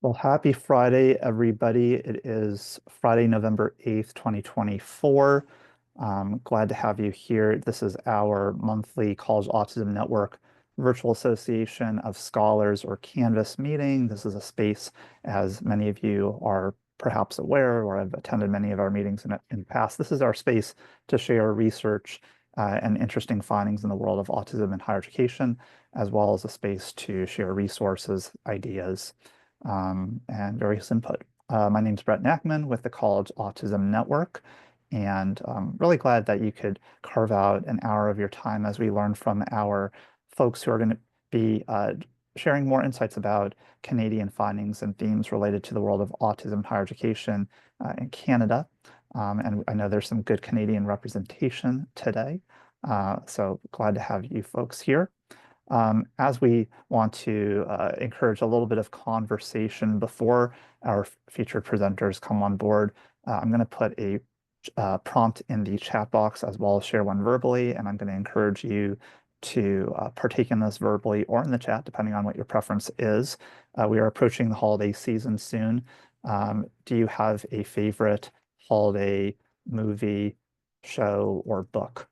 Well, happy Friday, everybody. It is Friday, November 8th, 2024. Glad to have you here. This is our monthly College Autism Network Virtual Association of Scholars or Canvas meeting. This is a space, as many of you are perhaps aware or have attended many of our meetings in the past. This is our space to share research and interesting findings in the world of autism and higher education, as well as a space to share resources, ideas, and various input. My name is Brett Nackman with the College Autism Network, and I'm really glad that you could carve out an hour of your time as we learn from our folks who are going to be sharing more insights about Canadian findings and themes related to the world of autism and higher education in Canada. And I know there's some good Canadian representation today. So glad to have you folks here. As we want to encourage a little bit of conversation before our featured presenters come on board, I'm going to put a prompt in the chat box as well as share one verbally, and I'm going to encourage you to partake in this verbally or in the chat, depending on what your preference is. We are approaching the holiday season soon. Do you have a favorite holiday movie, show, or book?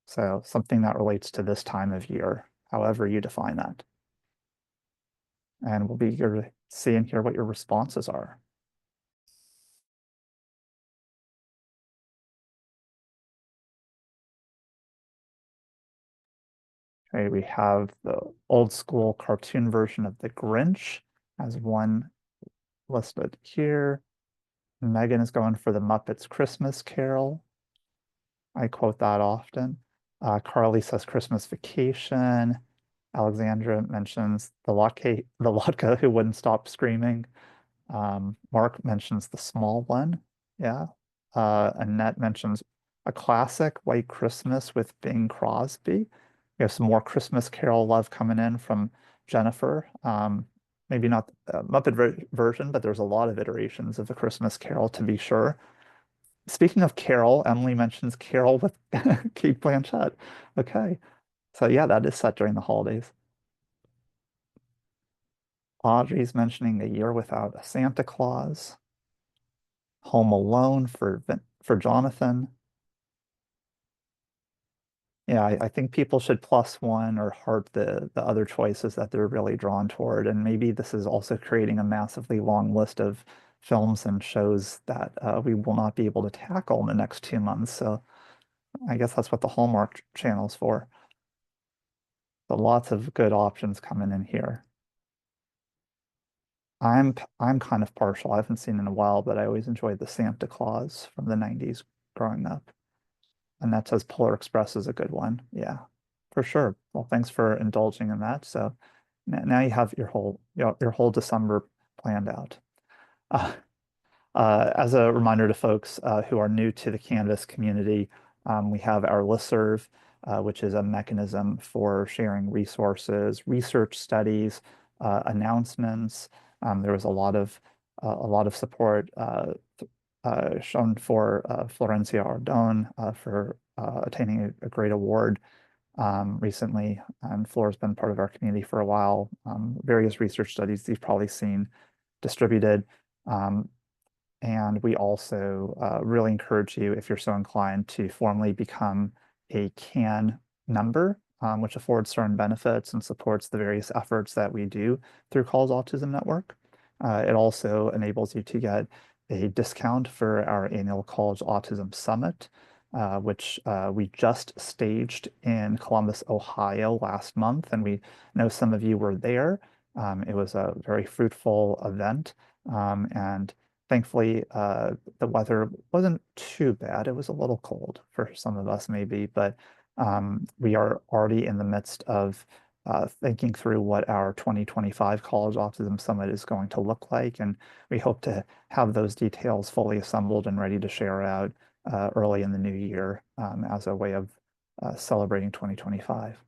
So something that relates to this time of year, however you define that. And we'll be eager to see and hear what your responses are. Okay, we have the old school cartoon version of The Grinch as one listed here. Megan is going for the Muppets Christmas Carol. I quote that often. Carly says Christmas Vacation. Alexandra mentions the Lotka who wouldn't stop screaming. Mark mentions the small one. Yeah. Annette mentions a classic White Christmas with Bing Crosby. We have some more Christmas Carol love coming in from Jennifer. Maybe not a Muppet version, but there's a lot of iterations of the Christmas Carol to be sure. Speaking of Carol, Emily mentions Carol with Kate Blanchett. Okay. So yeah, that is set during the holidays. Audrey's mentioning A Year Without a Santa Claus. Home Alone for Jonathan. Yeah, I think people should plus one or heart the other choices that they're really drawn toward. And maybe this is also creating a massively long list of films and shows that we will not be able to tackle in the next 2 months. So I guess that's what the Hallmark channel's for. So lots of good options coming in here. I'm kind of partial. I haven't seen in a while, but I always enjoyed the Santa Claus from the 90s growing up. And that says Polar Express is a good one. Yeah, for sure. Well, thanks for indulging in that. So now you have your whole December planned out. Uh, as a reminder to folks who are new to the Canvas community, we have our listserv, which is a mechanism for sharing resources, research studies, announcements. There was a lot of support shown for Florencia Ardone for attaining a great award recently. And Flora's been part of our community for a while. Various research studies you've probably seen distributed. And we also really encourage you, if you're so inclined, to formally become a CAN member, which affords certain benefits and supports the various efforts that we do through College Autism Network. It also enables you to get a discount for our annual College Autism Summit, which we just staged in Columbus, Ohio last month, and we know some of you were there. It was a very fruitful event, and thankfully the weather wasn't too bad. It was a little cold for some of us maybe, but we are already in the midst of thinking through what our 2025 College Autism Summit is going to look like, and we hope to have those details fully assembled and ready to share out early in the new year as a way of celebrating 2025.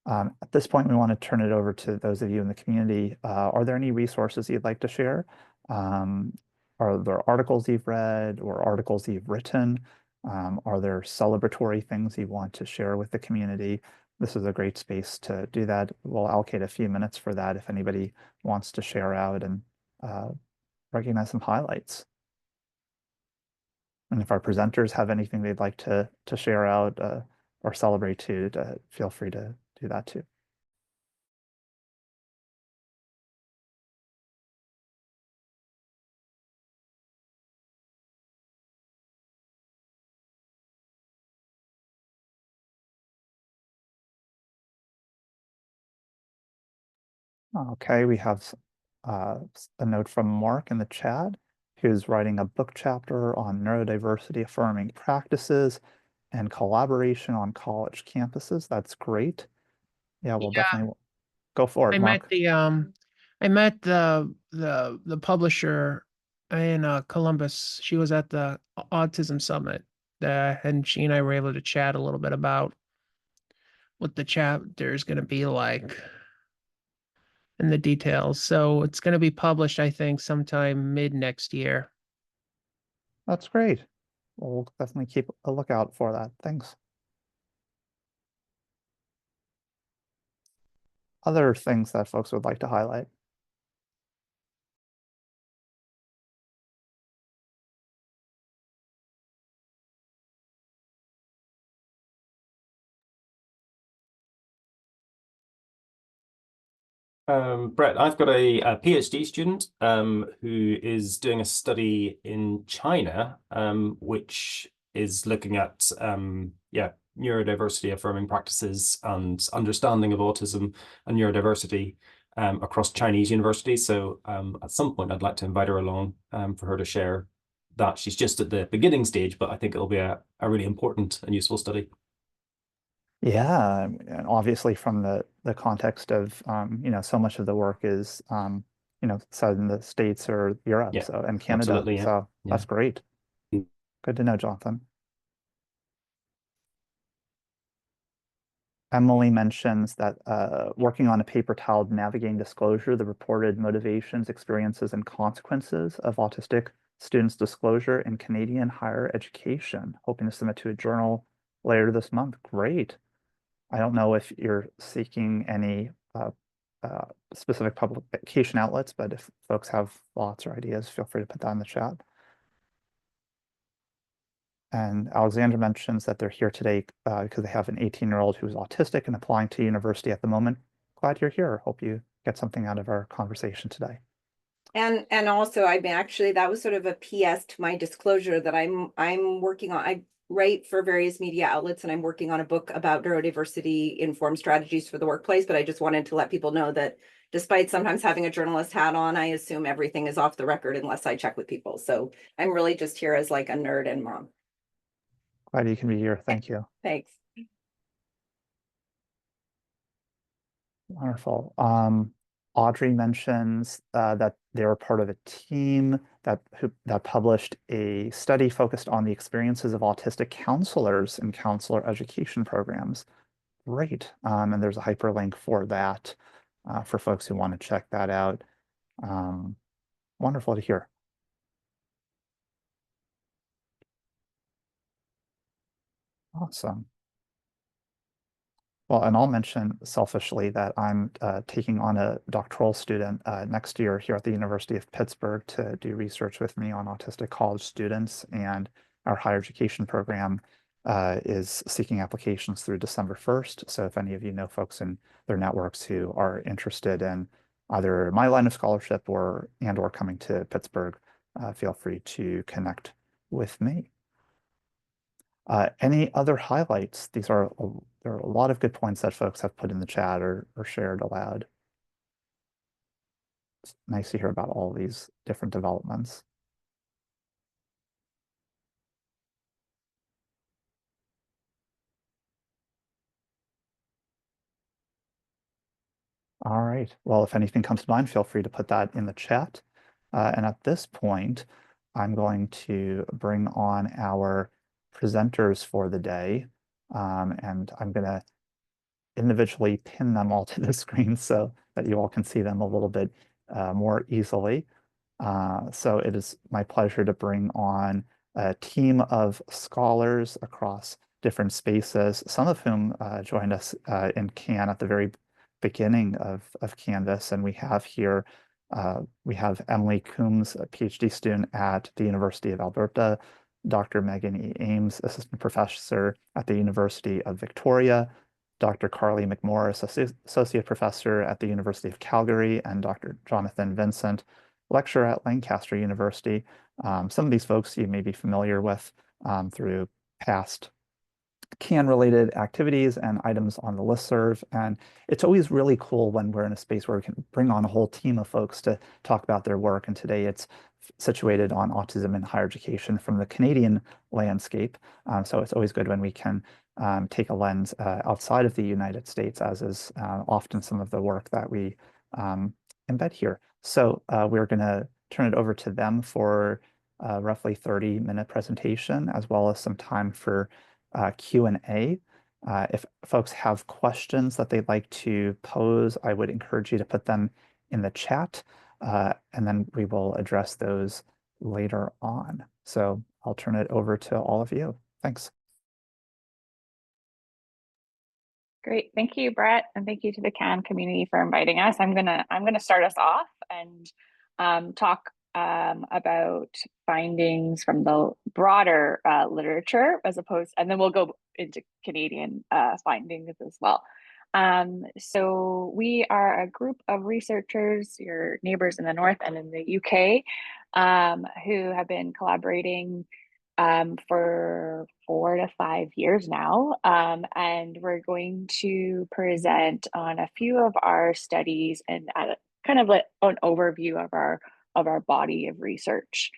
At this point, we want to turn it over to those of you in the community. Are there any resources you'd like to share? Are there articles you've read or articles you've written? Are there celebratory things you want to share with the community? this is a great space to do that. We'll allocate a few minutes for that if anybody wants to share out and uh, recognize some highlights. And if our presenters have anything they'd like to share out or celebrate too, feel free to do that too. Okay, we have a note from Mark in the chat, who's writing a book chapter on neurodiversity affirming practices and collaboration on college campuses. That's great. Yeah, we'll Yeah, definitely go for I it, met Mark. the publisher in Columbus. She was at the Autism Summit, and she and I were able to chat a little bit about what the chapter is going to be like and the details. So it's going to be published, I think, sometime mid next year. That's great. We'll definitely keep a lookout for that. Thanks. Other things that folks would like to highlight. Brett, I've got a PhD student who is doing a study in China, which is looking at neurodiversity affirming practices and understanding of autism and neurodiversity across Chinese universities. So at some point, I'd like to invite her along for her to share that. She's just at the beginning stage, but I think it'll be a really important and useful study. Yeah, and obviously from the context of so much of the work is said in the States or Europe, Yeah, so and Canada. absolutely. Yeah, So yeah. that's great. Good to know, Jonathan. Emily mentions that working on a paper titled Navigating Disclosure, the reported motivations, experiences, and consequences of autistic students' disclosure in Canadian higher education, hoping to submit to a journal later this month. Great. I don't know if you're seeking any specific publication outlets, but if folks have thoughts or ideas, feel free to put that in the chat. And Alexandra mentions that they're here today because they have an 18-year-old who's autistic and applying to university at the moment. Glad you're here. Hope you get something out of our conversation today. And also, I mean, actually, that was sort of a PS to my disclosure that I'm working on. I write for various media outlets, and I'm working on a book about neurodiversity informed strategies for the workplace. But I just wanted to let people know that despite sometimes having a journalist hat on, I assume everything is off the record unless I check with people. So I'm really just here as like a nerd and mom. Glad you can be here. Thank you. Thanks. Wonderful. Audrey mentions that they were part of a team that published a study focused on the experiences of autistic counselors in counselor education programs. Great. And there's a hyperlink for that for folks who want to check that out. Wonderful to hear. Awesome. Well, and I'll mention selfishly that I'm taking on a doctoral student next year here at the University of Pittsburgh to do research with me on autistic college students, and our higher education program is seeking applications through December 1st. So if any of you know folks in their networks who are interested in either my line of scholarship or coming to Pittsburgh, feel free to connect with me. Any other highlights? There are a lot of good points that folks have put in the chat or shared aloud. It's nice to hear about all these different developments. All right. Well, if anything comes to mind, feel free to put that in the chat. And at this point, I'm going to bring on our presenters for the day. And I'm going to individually pin them all to the screen so that you all can see them a little bit more easily. So it is my pleasure to bring on a team of scholars across different spaces, some of whom joined us in CAN at the very beginning of Canvas. And we have here, we have Emily Coombs, a PhD student at the University of Alberta, Dr. Megan E. Ames, assistant professor at the University of Victoria, Dr. Carly McMorris, associate professor at the University of Calgary, and Dr. Jonathan Vincent, lecturer at Lancaster University. Some of these folks you may be familiar with through past CAN-related activities and items on the listserv. And it's always really cool when we're in a space where we can bring on a whole team of folks to talk about their work. And today it's situated on autism in higher education from the Canadian landscape. So it's always good when we can take a lens outside of the United States, as is often some of the work that we embed here. So we're going to turn it over to them for a roughly 30-minute presentation, as well as some time for Q&A. If folks have questions that they'd like to pose, I would encourage you to put them in the chat, and then we will address those later on. So I'll turn it over to all of you. Thanks. Great, thank you, Brett, and thank you to the CAN community for inviting us. I'm gonna start us off and talk about findings from the broader literature, as opposed, and then we'll go into Canadian findings as well. So we are a group of researchers, your neighbors in the north and in the UK, who have been collaborating for 4 to 5 years now, and we're going to present on a few of our studies and kind of like an overview of our body of research.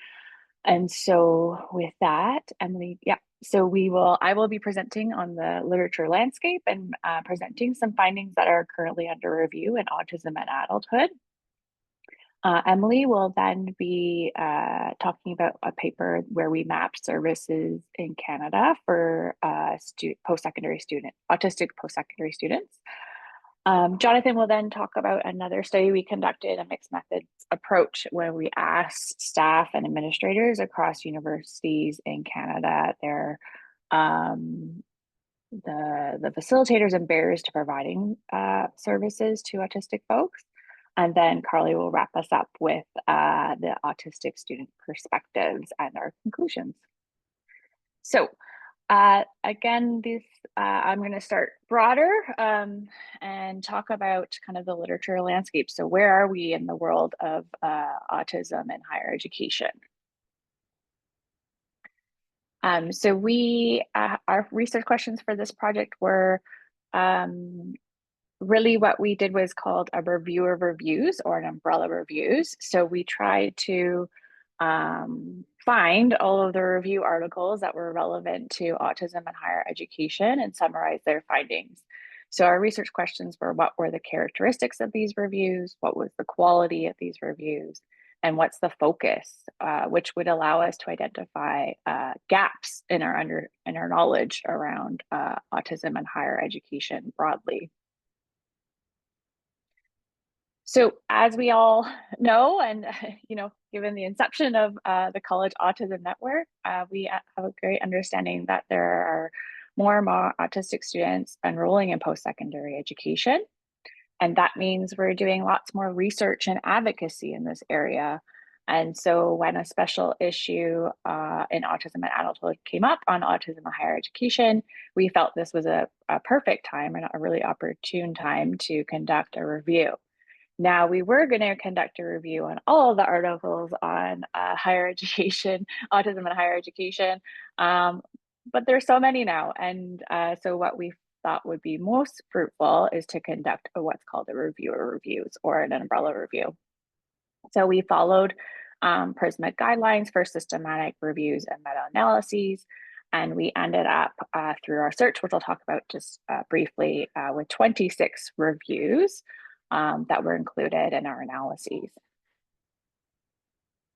And so with that, Emily, yeah, so I will be presenting on the literature landscape and presenting some findings that are currently under review in autism and adulthood. Emily will then be talking about a paper where we mapped services in Canada for autistic post-secondary students. Jonathan will then talk about another study we conducted, a mixed methods approach, where we asked staff and administrators across universities in Canada the facilitators and barriers to providing services to autistic folks. And then Carly will wrap us up with the autistic student perspectives and our conclusions. So again, I'm going to start broader and talk about kind of the literature landscape. So where are we in the world of autism and higher education? So our research questions for this project were really what we did was called a review of reviews, or an umbrella reviews. So we tried to find all of the review articles that were relevant to autism and higher education and summarize their findings. So our research questions were: what were the characteristics of these reviews? What was the quality of these reviews? And what's the focus, which would allow us to identify gaps in our knowledge around autism and higher education broadly. So as we all know, and given the inception of the College Autism Network, we have a great understanding that there are more and more autistic students enrolling in post-secondary education. And that means we're doing lots more research and advocacy in this area. And so when a special issue in autism and adulthood came up on autism and higher education, we felt this was a perfect time and a really opportune time to conduct a review. Now, we were going to conduct a review on all of the articles on higher education, autism and higher education, but there's so many now. And so what we thought would be most fruitful is to conduct what's called a review of reviews, or an umbrella review. So we followed PRISMA guidelines for systematic reviews and meta-analyses, and we ended up through our search, which I'll talk about just briefly, with 26 reviews that were included in our analyses.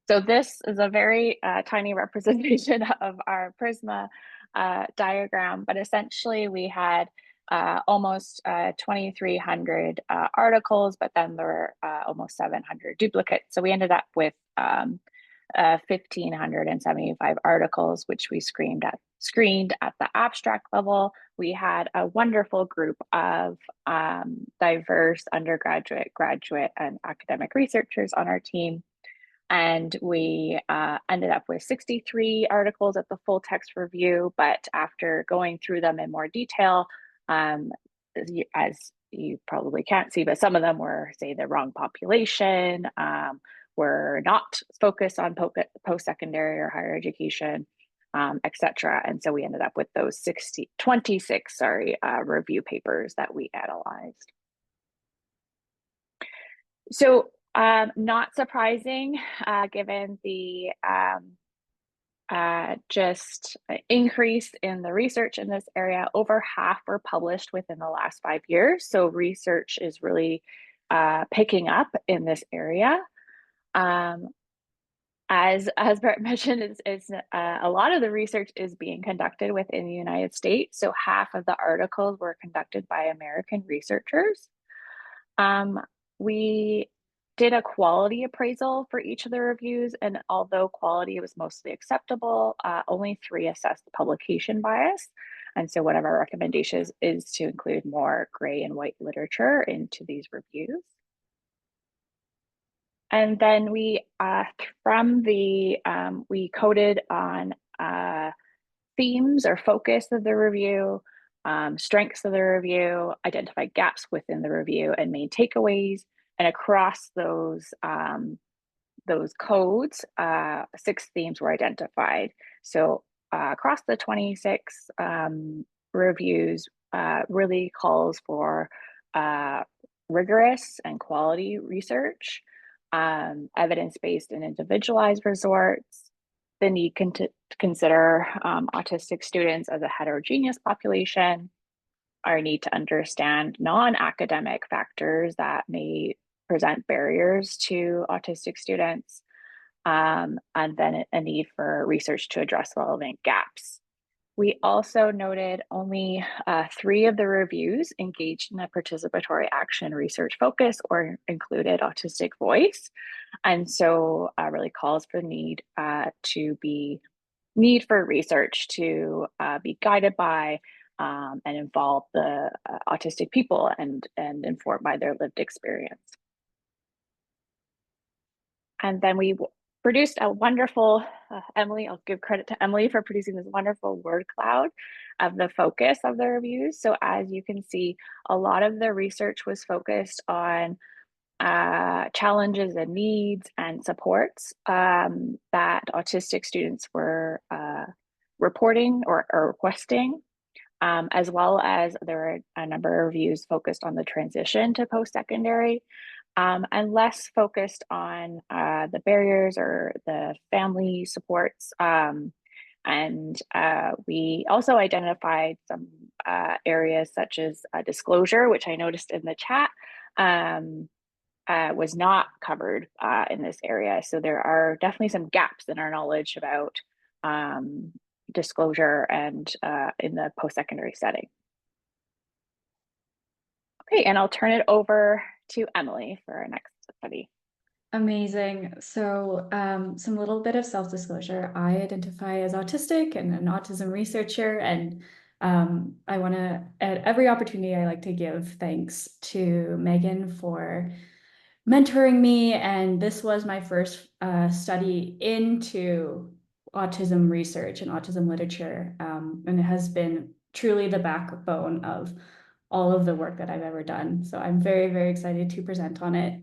So this is a very tiny representation of our PRISMA diagram, but essentially we had almost 2,300 articles, but then there were almost 700 duplicates. So we ended up with 1,575 articles, which we screened at the abstract level. We had a wonderful group of diverse undergraduate, graduate, and academic researchers on our team. And we ended up with 63 articles at the full text review, but after going through them in more detail, as you probably can't see, but some of them were, say, the wrong population, were not focused on post-secondary or higher education, etc. And so we ended up with those 26 review papers that we analyzed. So not surprising, given the just increase in the research in this area. Over half were published within the last 5 years. So research is really picking up in this area. As Brett mentioned, a lot of the research is being conducted within the United States. So half of the articles were conducted by American researchers. We did a quality appraisal for each of the reviews, and although quality was mostly acceptable, only 3 assessed publication bias. And so one of our recommendations is to include more gray and white literature into these reviews. And then we coded on themes or focus of the review, strengths of the review, identified gaps within the review, and main takeaways. And across those codes, 6 themes were identified. So across the 26 reviews, really calls for rigorous and quality research, evidence-based and individualized results, the need to consider autistic students as a heterogeneous population, our need to understand non-academic factors that may present barriers to autistic students, and then a need for research to address relevant gaps. We also noted only 3 of the reviews engaged in a participatory action research focus or included autistic voice. And so really calls for need for research to be guided by and involve the autistic people and informed by their lived experience. And then we produced a wonderful, Emily, I'll give credit to Emily for producing this wonderful word cloud of the focus of the reviews. So as you can see, a lot of the research was focused on challenges and needs and supports that autistic students were reporting or requesting, as well as there were a number of reviews focused on the transition to post-secondary, and less focused on the barriers or the family supports. And we also identified some areas such as disclosure, which I noticed in the chat was not covered in this area. So there are definitely some gaps in our knowledge about disclosure and in the post-secondary setting. Okay, and I'll turn it over to Emily for our next study. Amazing. So some little bit of self-disclosure. I identify as autistic and an autism researcher, and I want to, at every opportunity, I like to give thanks to Megan for mentoring me. And this was my first study into autism research and autism literature. And it has been truly the backbone of all of the work that I've ever done. So I'm very, very excited to present on it.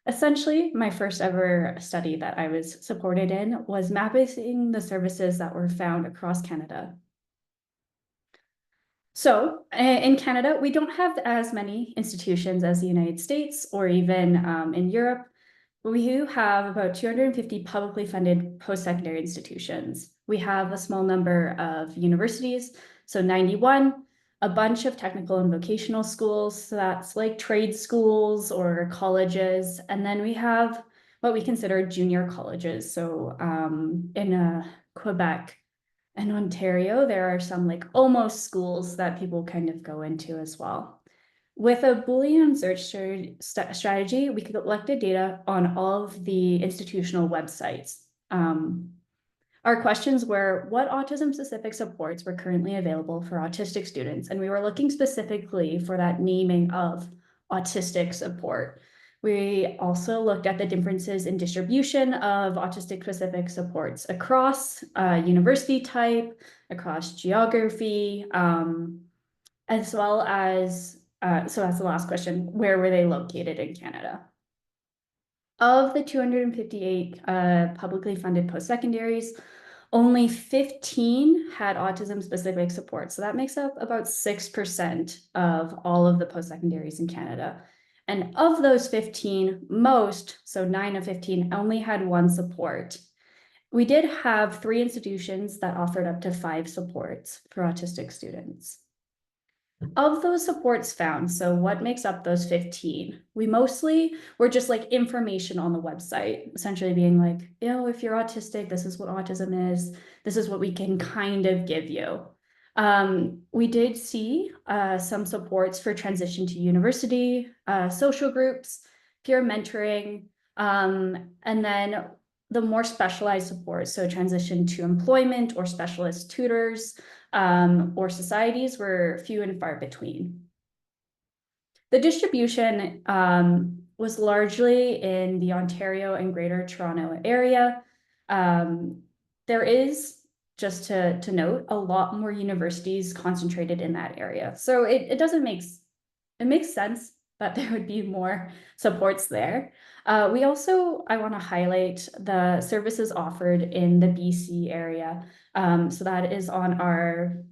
Essentially, my first ever study that I was supported in was mapping the services that were found across Canada. So in Canada, we don't have as many institutions as the United States or even in Europe. We do have about 250 publicly funded post-secondary institutions. We have a small number of universities, so 91, a bunch of technical and vocational schools, so that's like trade schools or colleges. And then we have what we consider junior colleges. So in Quebec and Ontario, there are some like almost schools that people kind of go into as well. With a Boolean search strategy, we collected data on all of the institutional websites. Our questions were, what autism-specific supports were currently available for autistic students? And we were looking specifically for that naming of autistic support. We also looked at the differences in distribution of autistic-specific supports across university type, across geography, as well as, so that's the last question, where were they located in Canada? Of the 258 publicly funded post-secondaries, only 15 had autism-specific support. So that makes up about 6% of all of the post-secondaries in Canada. And of those 15, most, so 9 of 15, only had one support. We did have 3 institutions that offered up to 5 supports for autistic students. Of those supports found, so what makes up those 15? We mostly were just like information on the website, essentially being like, you know, if you're autistic, this is what autism is. This is what we can kind of give you. We did see some supports for transition to university, social groups, peer mentoring, and then the more specialized support, so transition to employment or specialist tutors, or societies were few and far between. The distribution was largely in the Ontario and Greater Toronto area. There is, just to note, a lot more universities concentrated in that area. So it makes sense that there would be more supports there. I want to highlight the services offered in the BC area. So that is on our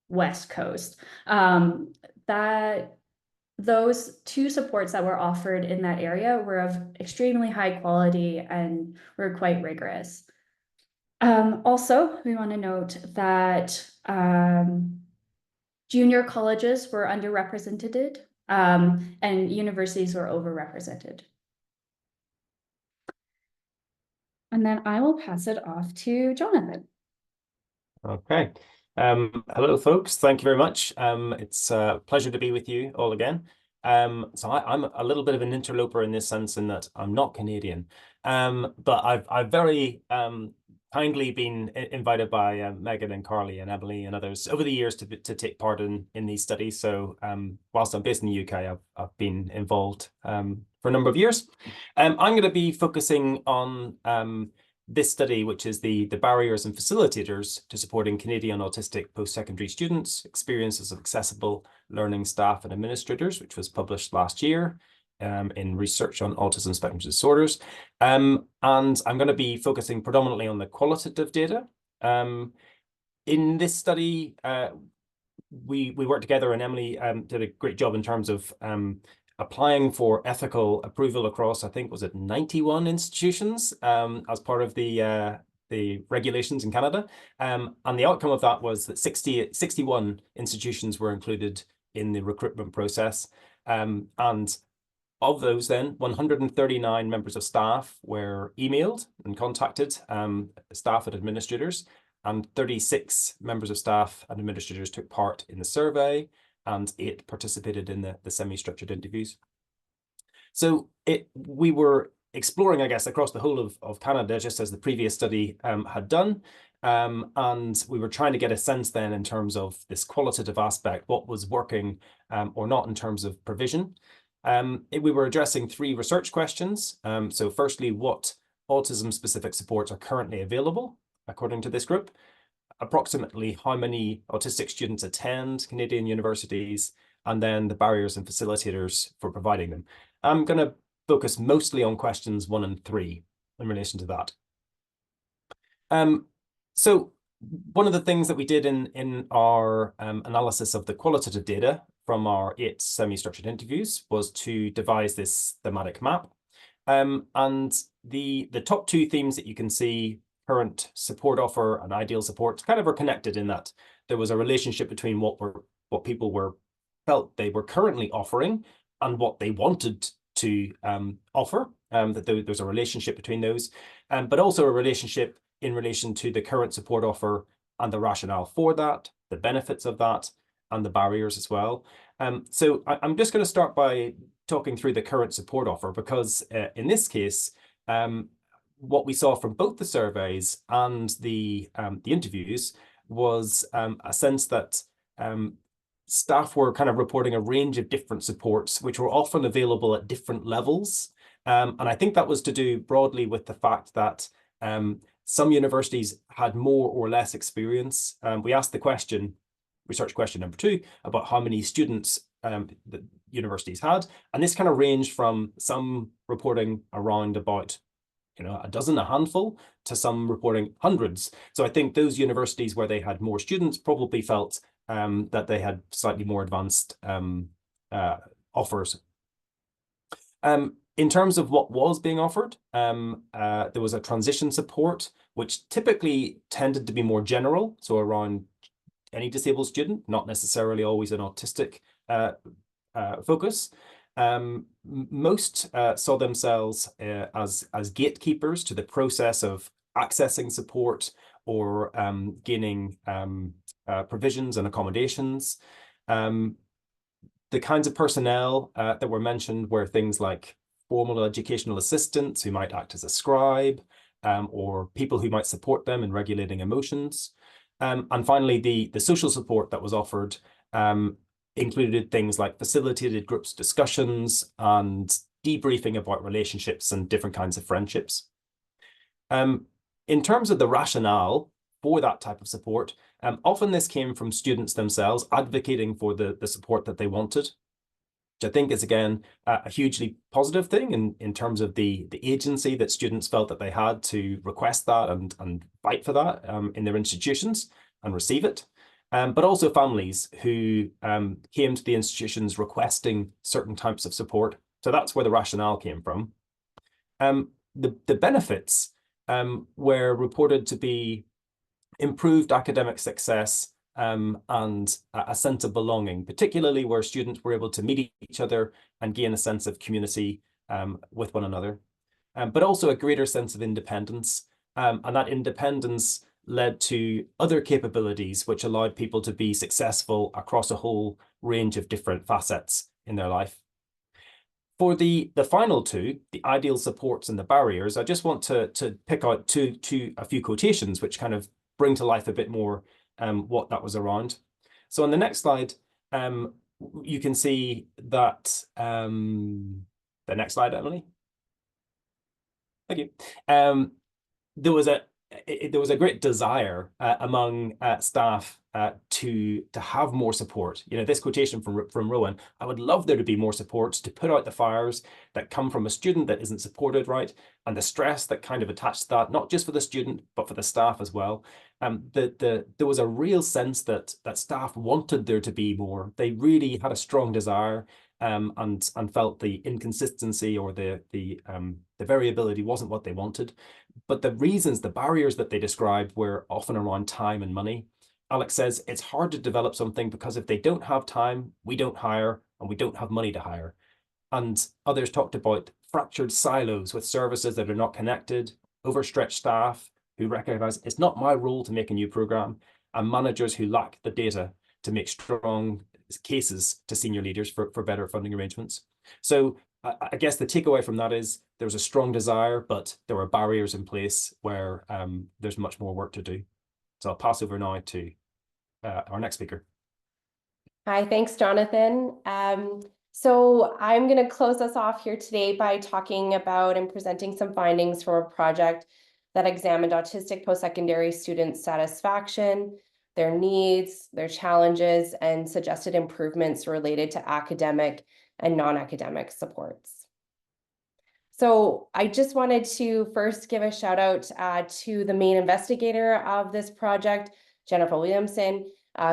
west coast. Those 2 supports that were offered in that area were of extremely high quality and were quite rigorous. Also, we want to note that junior colleges were underrepresented, and universities were overrepresented. And then I will pass it off to Jonathan. Okay. Hello, folks. Thank you very much. It's a pleasure to be with you all again. So I'm a little bit of an interloper in this sense in that I'm not Canadian, but I've very kindly been invited by Megan and Carly and Emily and others over the years to take part in these studies. So whilst I'm based in the UK, I've been involved for a number of years. I'm going to be focusing on this study, which is the barriers and facilitators to supporting Canadian autistic post-secondary students, experiences of accessible learning staff and administrators, which was published last year in research on autism spectrum disorders. And I'm going to be focusing predominantly on the qualitative data. In this study, we worked together, and Emily did a great job in terms of applying for ethical approval across, I think, was it 91 institutions as part of the regulations in Canada. And the outcome of that was that 61 institutions were included in the recruitment process. And of those then, 139 members of staff were emailed and contacted, staff and administrators, and 36 members of staff and administrators took part in the survey, and 8 participated in the semi-structured interviews. So we were exploring, I guess, across the whole of Canada, just as the previous study had done. And we were trying to get a sense then in terms of this qualitative aspect, what was working or not in terms of provision. We were addressing 3 research questions. So firstly, what autism-specific supports are currently available, according to this group? Approximately how many autistic students attend Canadian universities, and then the barriers and facilitators for providing them. I'm going to focus mostly on questions 1 and 3 in relation to that. So one of the things that we did in our analysis of the qualitative data from our 8 semi-structured interviews was to devise this thematic map. And the top 2 themes that you can see, current support offer and ideal support, kind of are connected in that there was a relationship between what people felt they were currently offering and what they wanted to offer, that there's a relationship between those, but also a relationship in relation to the current support offer and the rationale for that, the benefits of that, and the barriers as well. So I'm just going to start by talking through the current support offer, because in this case, what we saw from both the surveys and the interviews was a sense that staff were kind of reporting a range of different supports, which were often available at different levels. And I think that was to do broadly with the fact that some universities had more or less experience. We asked the question, research question number 2, about how many students the universities had. And this kind of ranged from some reporting around about a dozen, a handful, to some reporting hundreds. So I think those universities where they had more students probably felt that they had slightly more advanced offers. In terms of what was being offered, there was a transition support, which typically tended to be more general, so around any disabled student, not necessarily always an autistic focus. Most saw themselves as gatekeepers to the process of accessing support or gaining provisions and accommodations. The kinds of personnel that were mentioned were things like formal educational assistants who might act as a scribe, or people who might support them in regulating emotions. And finally, the social support that was offered included things like facilitated groups discussions and debriefing about relationships and different kinds of friendships. In terms of the rationale for that type of support, often this came from students themselves advocating for the support that they wanted, which I think is, again, a hugely positive thing in terms of the agency that students felt that they had to request that and fight for that in their institutions and receive it. But also families who came to the institutions requesting certain types of support. So that's where the rationale came from. The benefits were reported to be improved academic success and a sense of belonging, particularly where students were able to meet each other and gain a sense of community with one another, but also a greater sense of independence. And that independence led to other capabilities which allowed people to be successful across a whole range of different facets in their life. For the final two, the ideal supports and the barriers, I just want to pick out a few quotations which kind of bring to life a bit more what that was around. So on the next slide, you can see that, the next slide, Emily. Thank you. There was a great desire among staff to have more support. This quotation from Rowan: "I would love there to be more support to put out the fires that come from a student that isn't supported right, and the stress that kind of attached to that, not just for the student, but for the staff as well." There was a real sense that staff wanted there to be more. They really had a strong desire and felt the inconsistency or the variability wasn't what they wanted. But the reasons, the barriers that they described were often around time and money. Alex says it's hard to develop something because if they don't have time, we don't hire, and we don't have money to hire. And others talked about fractured silos with services that are not connected, overstretched staff who recognize it's not my role to make a new program, and managers who lack the data to make strong cases to senior leaders for better funding arrangements. So I guess the takeaway from that is there was a strong desire, but there were barriers in place where there's much more work to do. So I'll pass over now to our next speaker. Hi, thanks, Jonathan. So I'm going to close us off here today by talking about and presenting some findings from a project that examined autistic post-secondary student satisfaction, their needs, their challenges, and suggested improvements related to academic and non-academic supports. So I just wanted to first give a shout out to the main investigator of this project, Jennifer Williamson,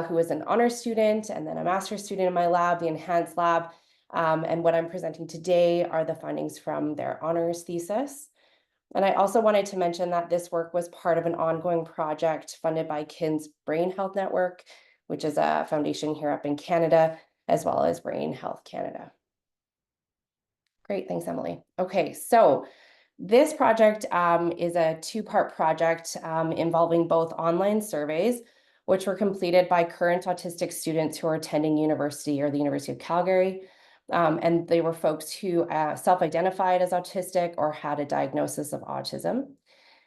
who is an honors student and then a master's student in my lab, the Enhanced Lab. And what I'm presenting today are the findings from their honors thesis. And I also wanted to mention that this work was part of an ongoing project funded by Kin's Brain Health Network, which is a foundation here up in Canada, as well as Brain Health Canada. Great, thanks, Emily. Okay, so this project is a two-part project involving both online surveys, which were completed by current autistic students who are attending university or the University of Calgary, And they were folks who self-identified as autistic or had a diagnosis of autism,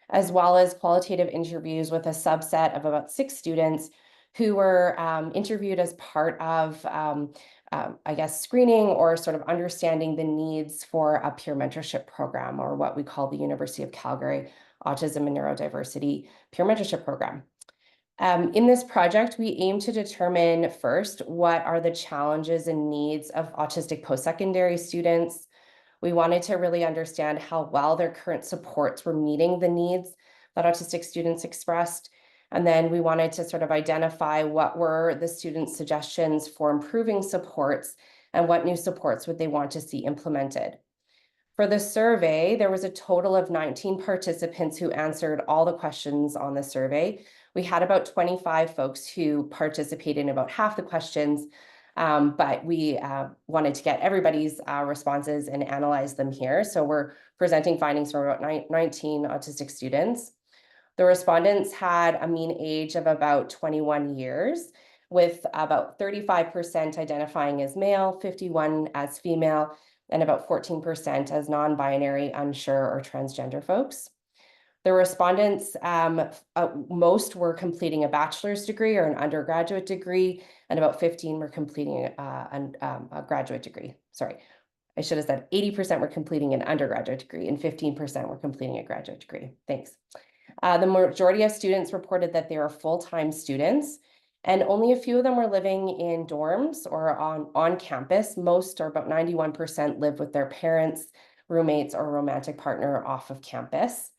as well as qualitative interviews with a subset of about 6 students who were interviewed as part of, I guess, screening or sort of understanding the needs for a peer mentorship program, or what we call the University of Calgary Autism and Neurodiversity Peer Mentorship Program. In this project, we aim to determine first, what are the challenges and needs of autistic post-secondary students. We wanted to really understand how well their current supports were meeting the needs that autistic students expressed. And then we wanted to sort of identify what were the students' suggestions for improving supports and what new supports would they want to see implemented. For the survey, there was a total of 19 participants who answered all the questions on the survey. We had about 25 folks who participated in about half the questions, but we wanted to get everybody's responses and analyze them here. So we're presenting findings from about 19 autistic students. The respondents had a mean age of about 21 years, with about 35% identifying as male, 51% as female, and about 14% as non-binary, unsure, or transgender folks. The respondents, most were completing a bachelor's degree or an undergraduate degree, and about 15 were completing a graduate degree. Sorry, I should have said 80% were completing an undergraduate degree and 15% were completing a graduate degree. Thanks. The majority of students reported that they are full-time students, and only a few of them were living in dorms or on campus. Most, or about 91%, live with their parents, roommates, or romantic partner off of campus.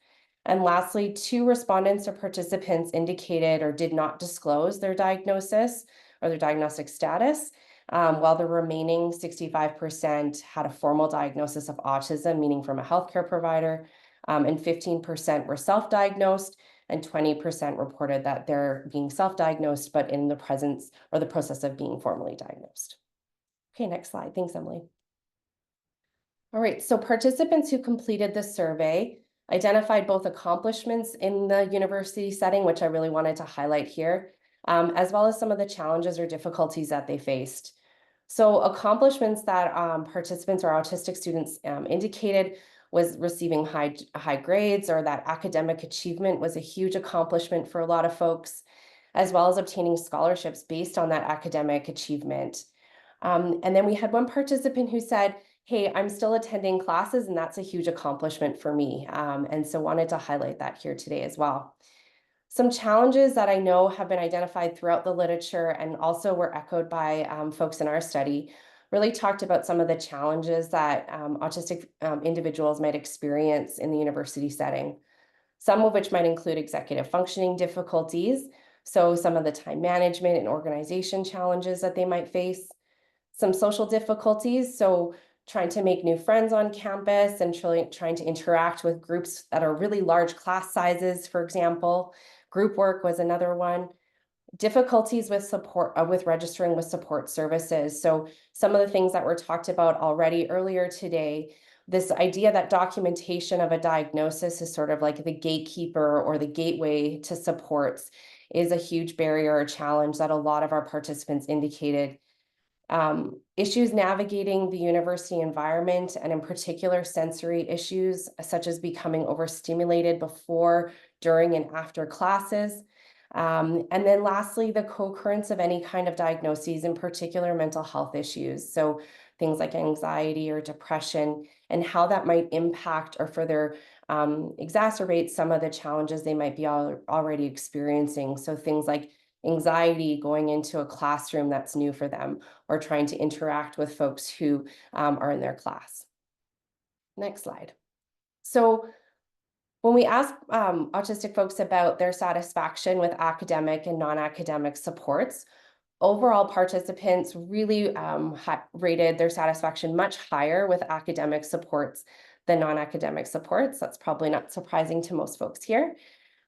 And lastly, 2 respondents or participants indicated or did not disclose their diagnosis or their diagnostic status, while the remaining 65% had a formal diagnosis of autism, meaning from a healthcare provider, and 15% were self-diagnosed, and 20% reported that they're being self-diagnosed, but in the presence or the process of being formally diagnosed. Okay, next slide. Thanks, Emily. All right, so participants who completed the survey identified both accomplishments in the university setting, which I really wanted to highlight here, as well as some of the challenges or difficulties that they faced. So accomplishments that participants or autistic students indicated was receiving high grades, or that academic achievement was a huge accomplishment for a lot of folks, as well as obtaining scholarships based on that academic achievement. And then we had one participant who said, hey, I'm still attending classes, and that's a huge accomplishment for me. And so wanted to highlight that here today as well. Some challenges that I know have been identified throughout the literature and also were echoed by folks in our study really talked about some of the challenges that autistic individuals might experience in the university setting, some of which might include executive functioning difficulties, so some of the time management and organization challenges that they might face, some social difficulties, so trying to make new friends on campus and trying to interact with groups that are really large class sizes, for example. Group work was another one. Difficulties with support, with registering with support services. So some of the things that were talked about already earlier today, this idea that documentation of a diagnosis is sort of like the gatekeeper or the gateway to supports is a huge barrier or challenge that a lot of our participants indicated. Issues navigating the university environment, and in particular sensory issues such as becoming overstimulated before, during, and after classes. And then lastly, the co-occurrence of any kind of diagnoses, in particular mental health issues. So things like anxiety or depression, and how that might impact or further exacerbate some of the challenges they might be already experiencing. So things like anxiety going into a classroom that's new for them, or trying to interact with folks who are in their class. Next slide. So when we ask autistic folks about their satisfaction with academic and non-academic supports, overall participants really rated their satisfaction much higher with academic supports than non-academic supports. That's probably not surprising to most folks here.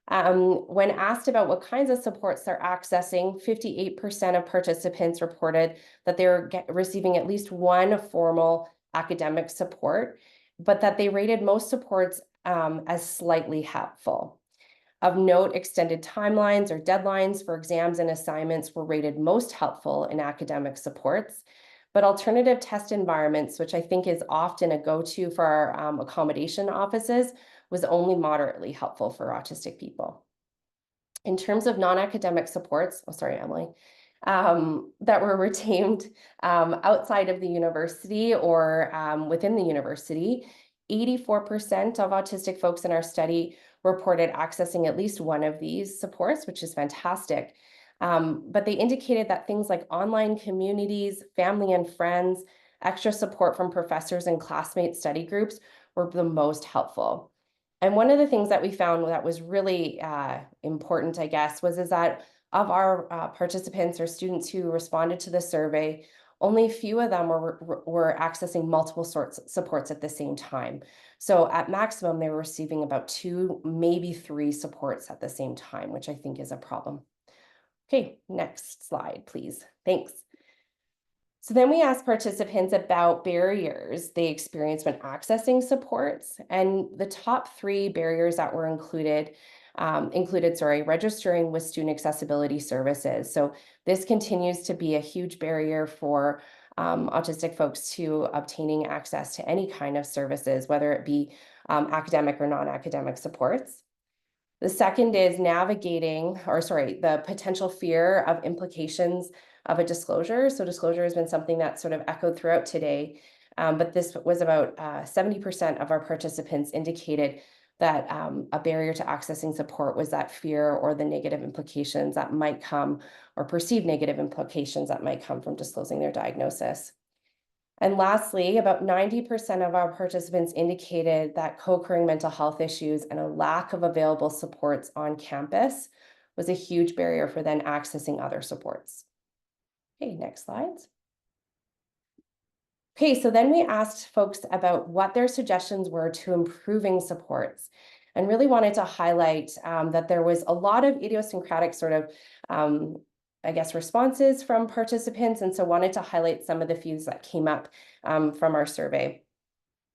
When asked about what kinds of supports they're accessing, 58% of participants reported that they're receiving at least one formal academic support, but that they rated most supports as slightly helpful. Of note, extended timelines or deadlines for exams and assignments were rated most helpful in academic supports, but alternative test environments, which I think is often a go-to for our accommodation offices, was only moderately helpful for autistic people. In terms of non-academic supports, oh, sorry, Emily, that were retained outside of the university or within the university, 84% of autistic folks in our study reported accessing at least one of these supports, which is fantastic. But they indicated that things like online communities, family and friends, extra support from professors and classmate study groups were the most helpful. And one of the things that we found that was really important, I guess, was that of our participants or students who responded to the survey, only a few of them were accessing multiple sorts of supports at the same time. So at maximum, they were receiving about 2, maybe 3 supports at the same time, which I think is a problem. Okay, next slide, please. Thanks. So then we asked participants about barriers they experienced when accessing supports, and the top 3 barriers that were included registering with student accessibility services. So this continues to be a huge barrier for autistic folks to obtaining access to any kind of services, whether it be academic or non-academic supports. The second is the potential fear of implications of a disclosure. So disclosure has been something that's sort of echoed throughout today, but this was about 70% of our participants indicated that a barrier to accessing support was that fear or the negative implications that might come, or perceived negative implications that might come from disclosing their diagnosis. And lastly, about 90% of our participants indicated that co-occurring mental health issues and a lack of available supports on campus was a huge barrier for then accessing other supports. Okay, next slides. Okay, so then we asked folks about what their suggestions were to improving supports, and really wanted to highlight that there was a lot of idiosyncratic sort of responses from participants, and so wanted to highlight some of the few that came up from our survey.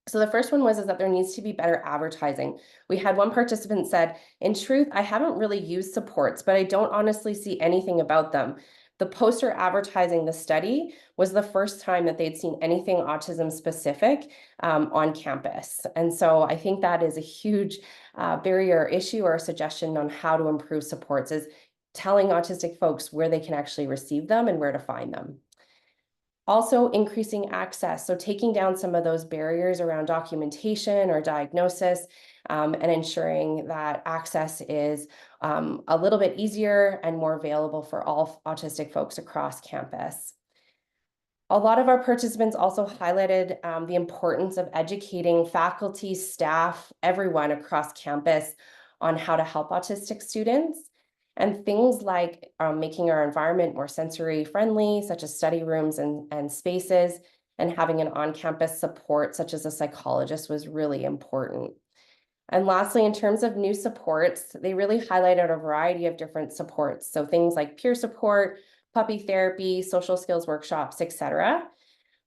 So the first one was that there needs to be better advertising. We had one participant said, "In truth, I haven't really used supports, but I don't honestly see anything about them. The poster advertising the study was the first time that they'd seen anything autism specific on campus." And so I think that is a huge barrier issue or a suggestion on how to improve supports, is telling autistic folks where they can actually receive them and where to find them. Also, increasing access, so taking down some of those barriers around documentation or diagnosis, and ensuring that access is a little bit easier and more available for all autistic folks across campus. A lot of our participants also highlighted the importance of educating faculty, staff, everyone across campus on how to help autistic students. And things like making our environment more sensory friendly, such as study rooms and spaces, and having an on-campus support, such as a psychologist, was really important. And lastly, in terms of new supports, they really highlighted a variety of different supports. So things like peer support, puppy therapy, social skills workshops, etc.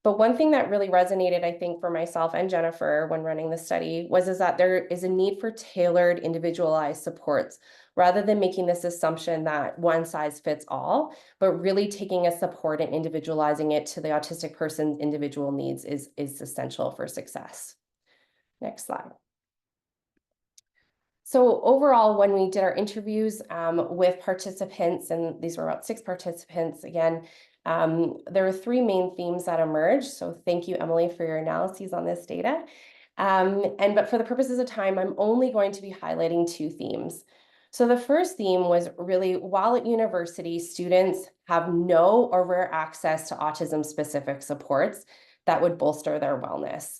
But one thing that really resonated, I think, for myself and Jennifer when running the study was that there is a need for tailored, individualized supports, rather than making this assumption that one size fits all, but really taking a support and individualizing it to the autistic person's individual needs is essential for success. Next slide. So overall, when we did our interviews with participants, and these were about 6 participants, again, there were 3 main themes that emerged. So thank you, Emily, for your analyses on this data. But for the purposes of time, I'm only going to be highlighting 2 themes. So the first theme was really, while at university, students have no or rare access to autism-specific supports that would bolster their wellness.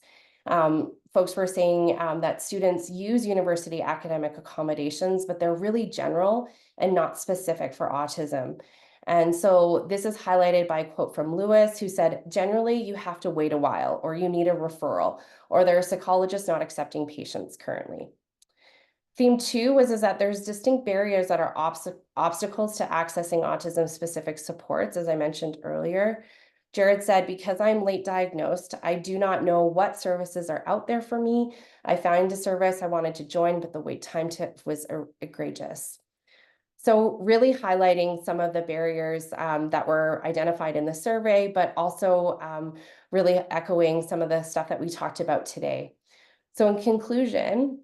Folks were saying that students use university academic accommodations, but they're really general and not specific for autism. And so this is highlighted by a quote from Lewis, who said, "Generally, you have to wait a while, or you need a referral, or there are psychologists not accepting patients currently." Theme 2 was that there's distinct barriers that are obstacles to accessing autism-specific supports, as I mentioned earlier. Jared said, "Because I'm late diagnosed, I do not know what services are out there for me. I found a service I wanted to join, but the wait time was egregious." So really highlighting some of the barriers that were identified in the survey, but also really echoing some of the stuff that we talked about today. So in conclusion,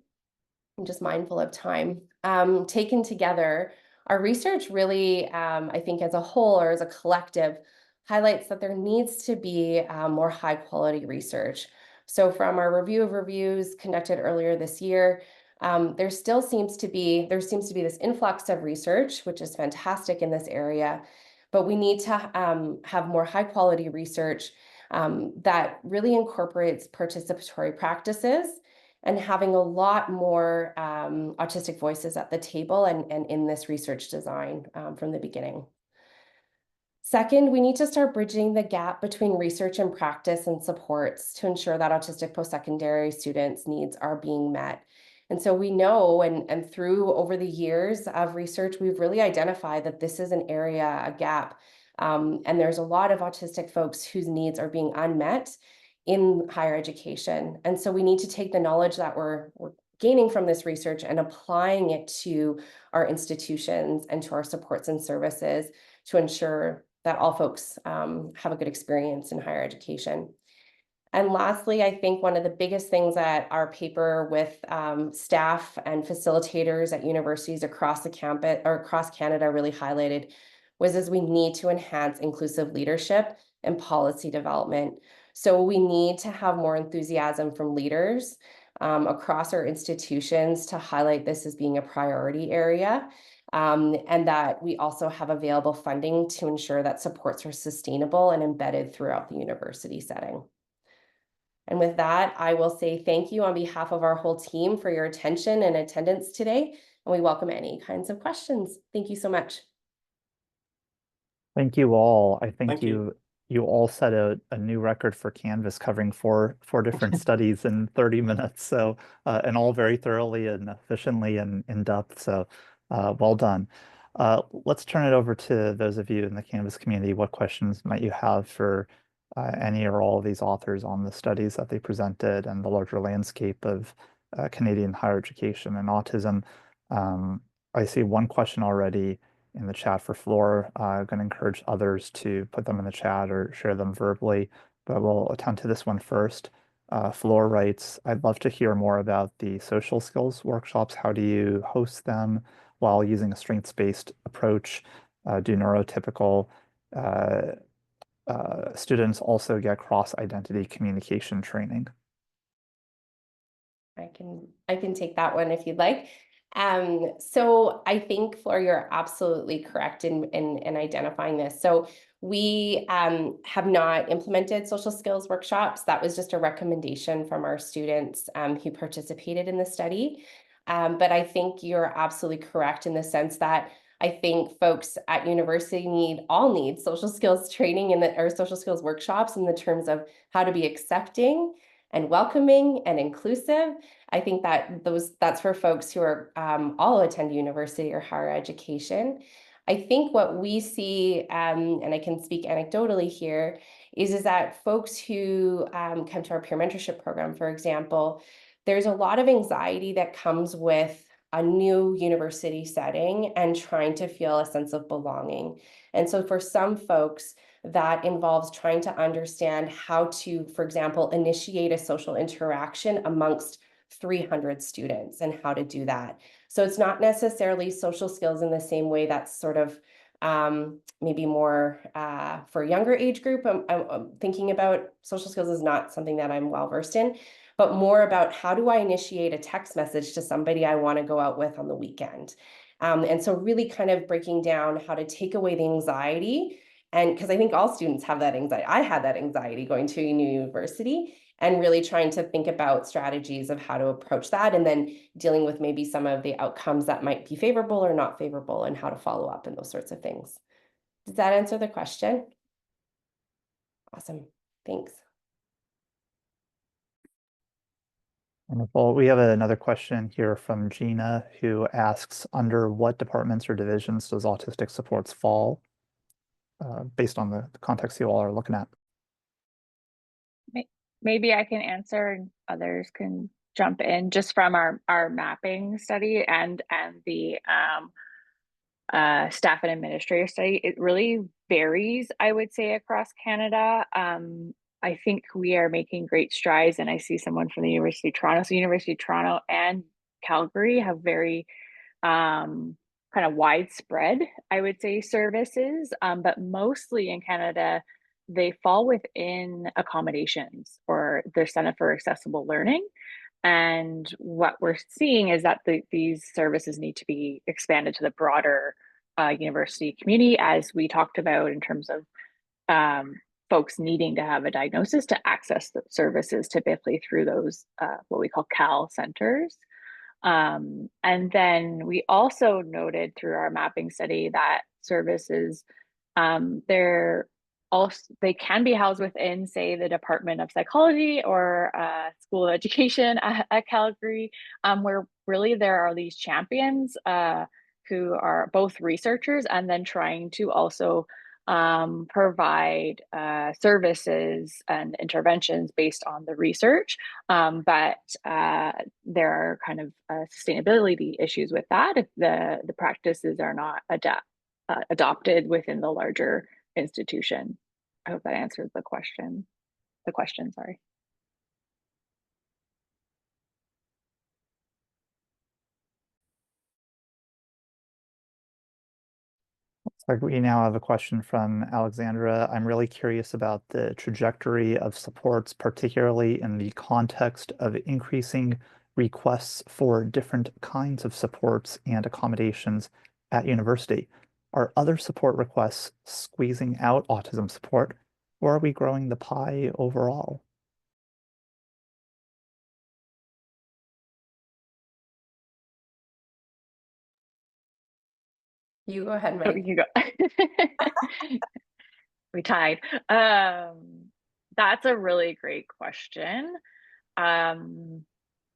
I'm just mindful of time, taken together, our research really, I think as a whole or as a collective, highlights that there needs to be more high quality research. So from our review of reviews conducted earlier this year, there seems to be this influx of research, which is fantastic in this area, but we need to have more high quality research that really incorporates participatory practices and having a lot more autistic voices at the table and in this research design from the beginning. Second, we need to start bridging the gap between research and practice and supports to ensure that autistic post-secondary students' needs are being met. And so we know, and through over the years of research, we've really identified that this is an area, a gap, and there's a lot of autistic folks whose needs are being unmet in higher education. And so we need to take the knowledge that we're gaining from this research and applying it to our institutions and to our supports and services to ensure that all folks have a good experience in higher education. And lastly, I think one of the biggest things that our paper with staff and facilitators at universities across the campus or across Canada really highlighted was we need to enhance inclusive leadership and policy development. So we need to have more enthusiasm from leaders across our institutions to highlight this as being a priority area. And that we also have available funding to ensure that supports are sustainable and embedded throughout the university setting. And with that, I will say thank you on behalf of our whole team for your attention and attendance today, and we welcome any kinds of questions. Thank you so much. Thank you all. I think Thank you. you all set a new record for Canvas, covering four different studies in 30 minutes. So and all very thoroughly and efficiently and in depth. So well done. Let's turn it over to those of you in the Canvas community. What questions might you have for any or all of these authors on the studies that they presented and the larger landscape of Canadian higher education and autism? I see one question already in the chat for Floor. I'm going to encourage others to put them in the chat or share them verbally, but we'll attend to this one first. Floor writes, I'd love to hear more about the social skills workshops. How do you host them while using a strengths-based approach? Do neurotypical students also get cross-identity communication training? I can take that one if you'd like. So I think, Flora, you're absolutely correct in identifying this. So we have not implemented social skills workshops. That was just a recommendation from our students who participated in the study. But I think you're absolutely correct in the sense that I think folks at university need social skills training or social skills workshops in the terms of how to be accepting and welcoming and inclusive. I think that that's for folks who are all attend university or higher education. I think what we see, and I can speak anecdotally here, is that folks who come to our peer mentorship program, for example, there's a lot of anxiety that comes with a new university setting and trying to feel a sense of belonging. And so for some folks, that involves trying to understand how to, for example, initiate a social interaction amongst 300 students and how to do that. So it's not necessarily social skills in the same way that's sort of maybe more for a younger age group. I'm thinking about social skills is not something that I'm well versed in, but more about how do I initiate a text message to somebody I want to go out with on the weekend. And so really kind of breaking down how to take away the anxiety. And because I think all students have that anxiety. I had that anxiety going to a new university and really trying to think about strategies of how to approach that and then dealing with maybe some of the outcomes that might be favorable or not favorable and how to follow up and those sorts of things. Does that answer the question? Awesome. Thanks. Wonderful. We have another question here from Gina, who asks, under what departments or divisions does autistic supports fall, based on the context you all are looking at? Maybe I can answer and others can jump in just from our mapping study and the staff and administrator study, it really varies, I would say, across Canada. I think we are making great strides, and I see someone from the University of Toronto. So University of Toronto and Calgary have very kind of widespread, I would say, services, but mostly in Canada, they fall within accommodations or their Center for Accessible Learning. And what we're seeing is that these services need to be expanded to the broader university community, as we talked about, in terms of folks needing to have a diagnosis to access the services, typically through those what we call CAL centers. And then we also noted through our mapping study that services, they can be housed within, say, the Department of Psychology or School of Education at Calgary, where really there are these champions who are both researchers and then trying to also provide services and interventions based on the research. But there are kind of sustainability issues with that if the practices are not adopted within the larger institution. I hope that answers the question. Sorry. Like we now have a question from Alexandra. I'm really curious about the trajectory of supports, particularly in the context of increasing requests for different kinds of supports and accommodations at university. Are other support requests squeezing out autism support, or are we growing the pie overall? You go ahead, Oh, Mike. you go. We tied. That's a really great question. And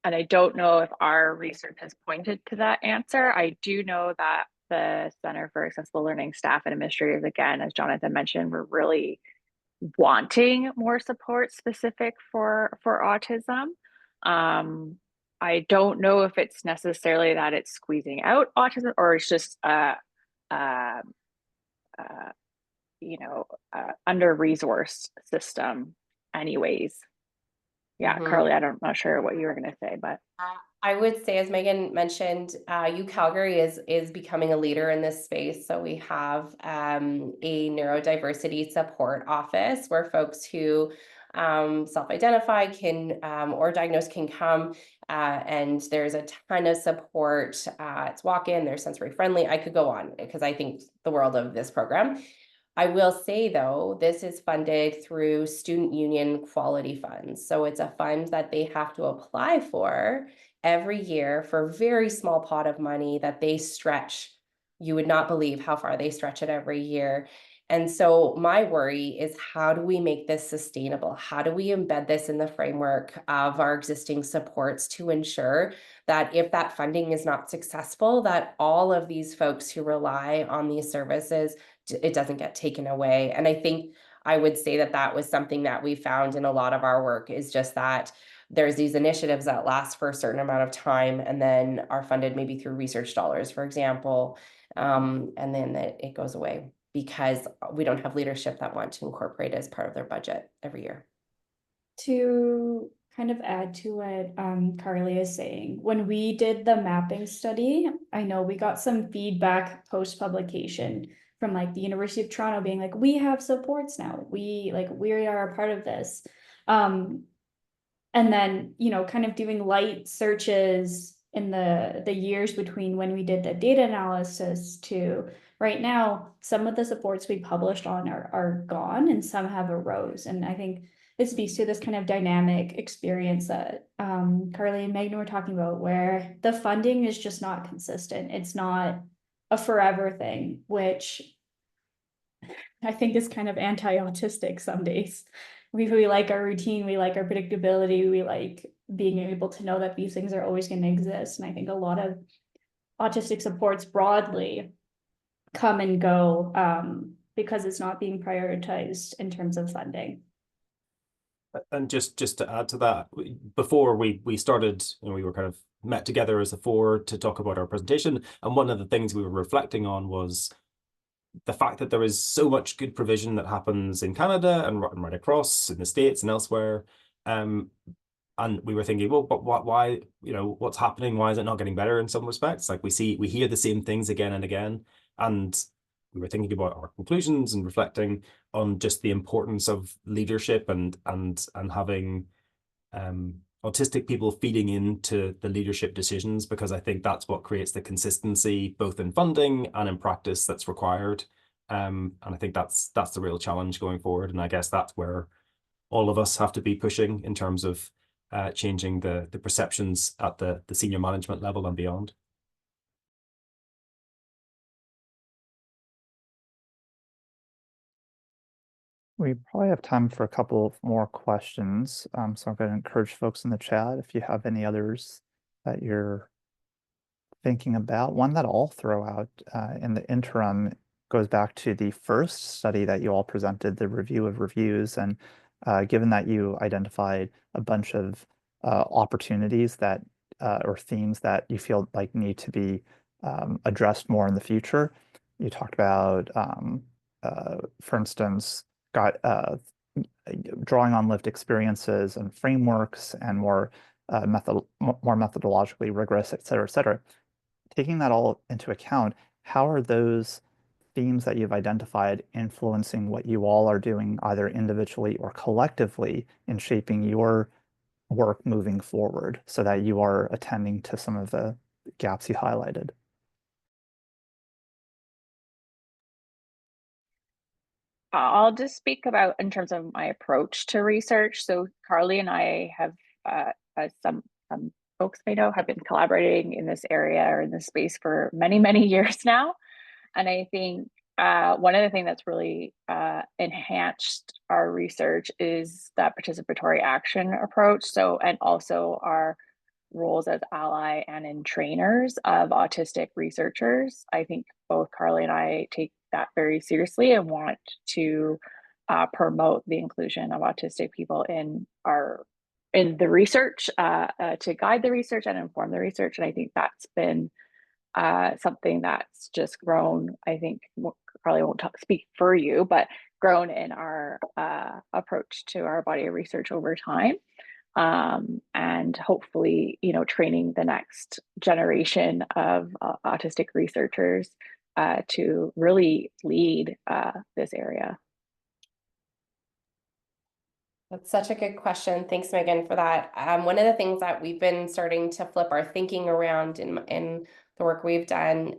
I don't know if our research has pointed to that answer. I do know that the Center for Accessible Learning staff and administrators, again, as Jonathan mentioned, we're really wanting more support specific for autism. I don't know if it's necessarily that it's squeezing out autism, or it's just under-resourced system anyways. Yeah, Carly, I'm not sure what you were going to say, but I would say, as Megan mentioned, Calgary is becoming a leader in this space. So we have a neurodiversity support office where folks who self-identify can or diagnose can come, and there's a ton of support. It's walk-in, they're sensory friendly. I could go on because I think the world of this program. I will say, though, this is funded through student union quality funds. So it's a fund that they have to apply for every year for a very small pot of money that they stretch. You would not believe how far they stretch it every year. And so my worry is, how do we make this sustainable? How do we embed this in the framework of our existing supports to ensure that if that funding is not successful, that all of these folks who rely on these services, it doesn't get taken away. And I think I would say that that was something that we found in a lot of our work, is just that there's these initiatives that last for a certain amount of time and then are funded maybe through research dollars, for example, and then it goes away because we don't have leadership that want to incorporate it as part of their budget every year. To kind of add to what Carly is saying, when we did the mapping study, I know we got some feedback post-publication from like the University of Toronto being like, we have supports now, we are a part of this. And then, kind of doing light searches in the years between when we did the data analysis to right now, some of the supports we published on are gone and some have arose. And I think it speaks to this kind of dynamic experience that Carly and Megan were talking about, where the funding is just not consistent. It's not a forever thing, which I think is kind of anti-autistic some days. We like our routine, we like our predictability, we like being able to know that these things are always going to exist. And I think a lot of autistic supports broadly come and go because it's not being prioritized in terms of funding. And just to add to that, before we started, we were kind of met together as the four to talk about our presentation, and one of the things we were reflecting on was the fact that there is so much good provision that happens in Canada and right across in the States and elsewhere. And we were thinking, well, but why, what's happening? Why is it not getting better in some respects? Like we hear the same things again and again. And we were thinking about our conclusions and reflecting on just the importance of leadership and having autistic people feeding into the leadership decisions, because I think that's what creates the consistency both in funding and in practice that's required. And I think that's the real challenge going forward. And I guess that's where all of us have to be pushing in terms of changing the perceptions at the senior management level and beyond. We probably have time for a couple of more questions. So I'm going to encourage folks in the chat if you have any others that you're thinking about. One that I'll throw out in the interim goes back to the first study that you all presented, the review of reviews. And given that you identified a bunch of opportunities that or themes that you feel like need to be addressed more in the future, you talked about, for instance, drawing on lived experiences and frameworks and more methodologically rigorous, et cetera, et cetera. Taking that all into account, how are those themes that you've identified influencing what you all are doing either individually or collectively in shaping your work moving forward so that you are attending to some of the gaps you highlighted? I'll just speak about in terms of my approach to research. So Carly and I have, as some folks may know, have been collaborating in this area or in this space for many, many years now. And I think one of the things that's really enhanced our research is that participatory action approach. So, and also our roles as ally and in trainers of autistic researchers. I think both Carly and I take that very seriously and want to promote the inclusion of autistic people in the research, to guide the research and inform the research. And I think that's been something that's just grown. I think Carly won't speak for you, but grown in our approach to our body of research over time. And hopefully, training the next generation of autistic researchers to really lead this area. That's such a good question. Thanks, Megan, for that. One of the things that we've been starting to flip our thinking around in the work we've done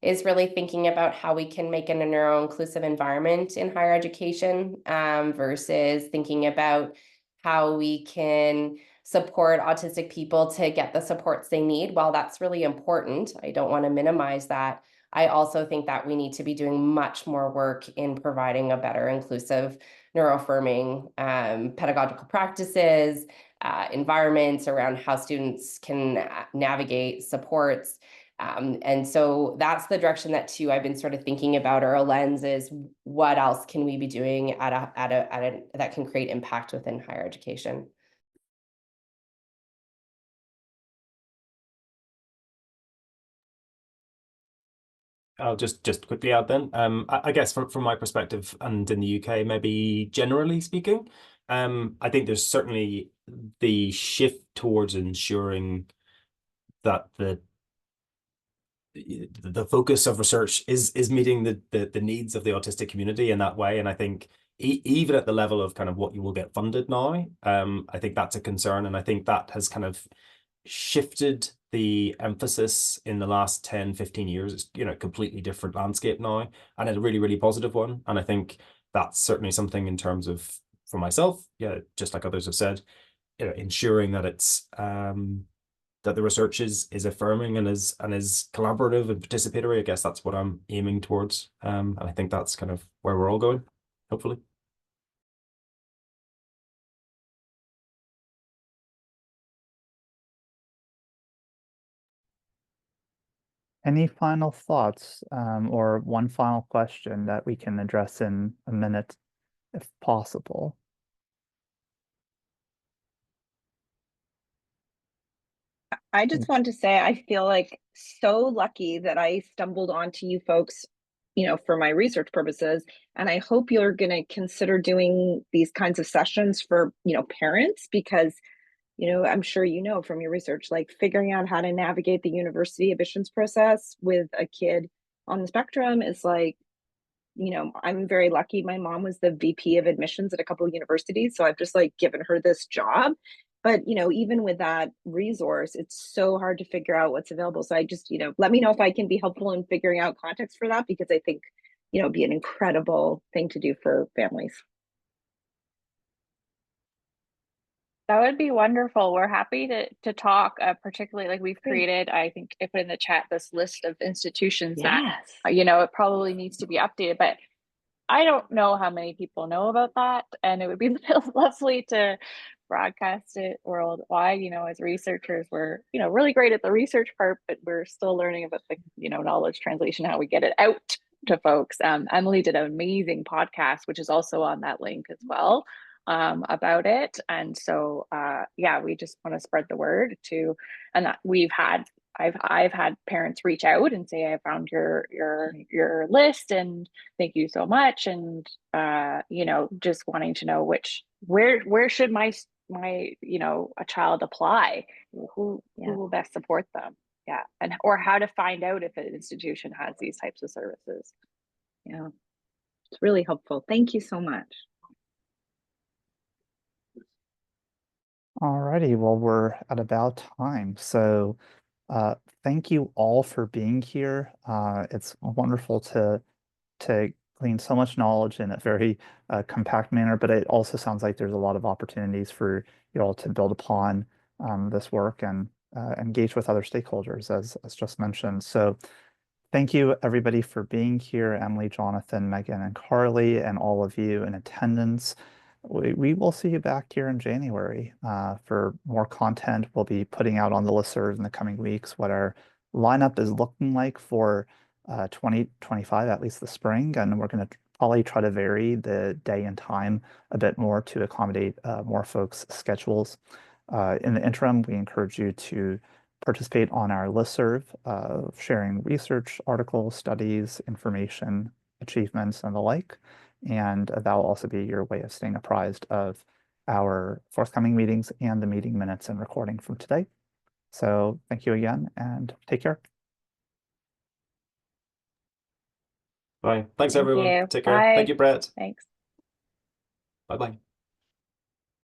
is really thinking about how we can make a neuro-inclusive environment in higher education versus thinking about how we can support autistic people to get the supports they need. While that's really important, I don't want to minimize that. I also think that we need to be doing much more work in providing a better inclusive neuroaffirming pedagogical practices, environments around how students can navigate supports. And so that's the direction that too I've been sort of thinking about, or a lens is what else can we be doing that can create impact within higher education. I'll just quickly add then. I guess from my perspective and in the UK, maybe generally speaking, I think there's certainly the shift towards ensuring that the focus of research is meeting the needs of the autistic community in that way. And I think even at the level of kind of what you will get funded now, I think that's a concern. And I think that has kind of shifted the emphasis in the last 10, 15 years. It's, completely different landscape now, and a really, really positive one. And I think that's certainly something in terms of, for myself, just like others have said, ensuring that it's that the research is affirming and is collaborative and participatory. I guess that's what I'm aiming towards. And I think that's kind of where we're all going, hopefully. Any final thoughts or one final question that we can address in a minute, if possible? I just want to say I feel like so lucky that I stumbled onto you folks, for my research purposes. And I hope you're going to consider doing these kinds of sessions for, parents, because, I'm sure from your research, like figuring out how to navigate the university admissions process with a kid on the spectrum is like, I'm very lucky. My mom was the VP of admissions at a couple of universities. So I've just like given her this job. But, even with that resource, it's so hard to figure out what's available. So I just, let me know if I can be helpful in figuring out context for that, because I think, it'd be an incredible thing to do for families. That would be wonderful. We're happy to talk, particularly like we've created, I think I put in the chat this list of institutions that, it probably needs to be updated, but I don't know how many people know about that. And it would be lovely to broadcast it worldwide. As researchers, we're, really great at the research part, but we're still learning about the, knowledge translation, how we get it out to folks. Emily did an amazing podcast, which is also on that link as well, about it. And so, we just want to spread the word to, and I've had parents reach out and say, I found your list and thank you so much. And, just wanting to know where should my, a child apply, who will best support them. Yeah. And, or how to find out if an institution has these types of services. Yeah. It's really helpful. Thank you so much. Alrighty, well, we're at about time. So thank you all for being here. It's wonderful to glean so much knowledge in a very compact manner, but it also sounds like there's a lot of opportunities for you all to build upon this work and engage with other stakeholders, as just mentioned. So thank you, everybody, for being here. Emily, Jonathan, Megan, and Carly, and all of you in attendance. We will see you back here in January for more content. We'll be putting out on the listserv in the coming weeks what our lineup is looking like for 2025, at least the spring. And we're going to probably try to vary the day and time a bit more to accommodate more folks' schedules. In the interim, we encourage you to participate on our listserv, sharing research, articles, studies, information, achievements, and the like. And that will also be your way of staying apprised of our forthcoming meetings and the meeting minutes and recording from today. So thank you again and take care. Bye. Thanks, Thank everyone. you. Take care. Bye. Thank you, Brett. Thanks. Bye-bye.